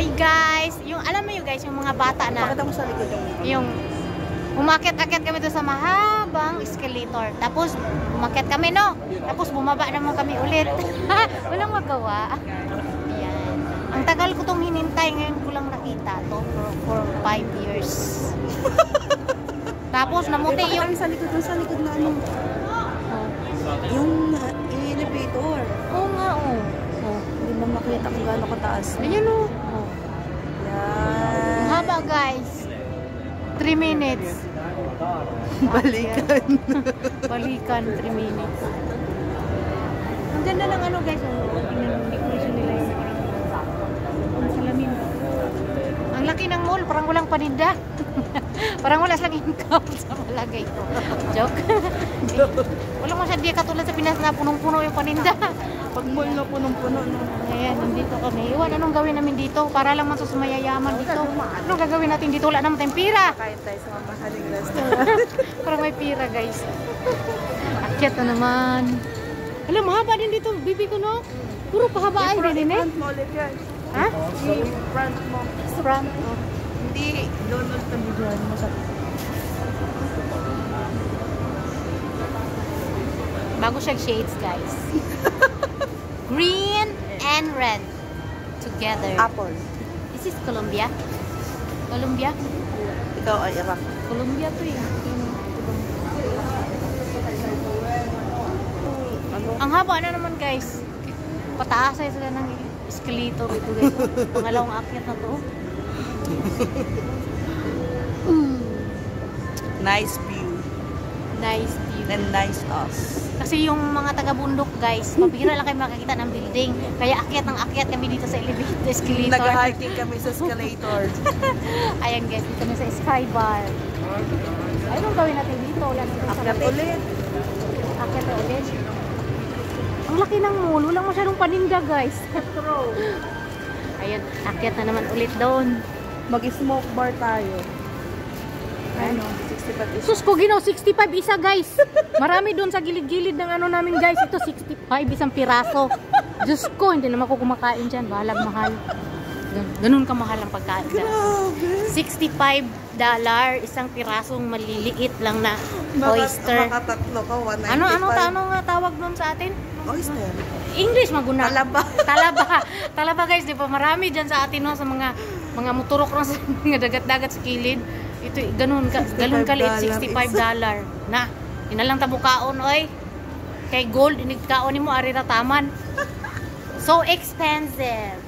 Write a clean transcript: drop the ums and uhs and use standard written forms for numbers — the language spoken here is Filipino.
Hi guys! Yung alam mo yung guys, yung mga bata na Pakita mo sa likod yung umakyat-akyat kami doon sa mahabang escalator. Tapos umakyat kami, no? Tapos bumaba naman kami ulit. Walang magawa. Yan. Ang tagal ko tong hinintay, ngayon ko lang nakita to for 5 years. Tapos namuti yung sa likod na ano. Yung elevator. Oo nga, oh. Hindi mo makita kung gaano kataas. Ayan, oh. Yan. Haba guys. 3 minutes. Balikan. Balikan, 3 minutes. Ang ganda ng ano guys, tingnan mo, decoration nila yung ang salamin. Ang laki ng mall, parang walang paninda. Parang wala silang income sa malagay ko. Joke. Wala mo siya di katulad sa Pinas na punong-puno yung paninda. Pag mall na punong-puno. No? Ayan, nandito kami. Iwan, anong gawin namin dito? Para lang masusumayayaman dito. Anong gagawin natin dito? Wala naman tayong pira. Kain tayo sa mamahaling restaurant. Parang may pira guys. Akyat na naman. Alam, mahaba din dito. Bibi ko, no? Puro pahabaan din eh. Front mo ulit yan. Ha? Front mo. Front. Oh. Hindi, doon ulit ang videoan mo sa... Bago siya shades guys. Green and red together. Apple. This is Colombia. Colombia? Ikaw ay Iraq. Colombia to eh. Ang haba na naman guys. Pataas ay sila ng escalator ito guys. Pangalawang akyat na to. Nice view. Nice view. And nice us. Kasi yung mga taga-bundok guys, mabihira lang kayo makakita ng building. Kaya akyat ng akyat kami dito sa elevator, escalator. Nag-hiking kami sa escalator. Ayan guys, dito kami sa Sky Bar. Anong gawin natin dito? Wala natin sa Akyat labas. ulit. Akyat na ulit. Ang laki ng mall. Walang masyadong paninda guys. Ayan, akyat na naman ulit doon. Mag-smoke bar tayo. Ano? 65 isa. Sus ko ginaw, 65 isa guys. Marami doon sa gilid-gilid ng ano namin guys. Ito 65 isang piraso. Diyos ko, hindi naman ako kumakain dyan. Bahalag mahal. Ganun kamahal ang pagkain dyan. $65 isang pirasong maliliit lang na oyster. Makatatlo ka, 195. Ano nga tawag doon sa atin? Oyster. English maguna. Talaba. Talaba guys, di ba? Marami dyan sa atin no, sa mga motorok lang sa mga dagat-dagat sa kilid. Ito, ganun kalit, $65. Na, inalang tabukaon, oy. Kay gold, inigkaon mo, arira taman. So expensive.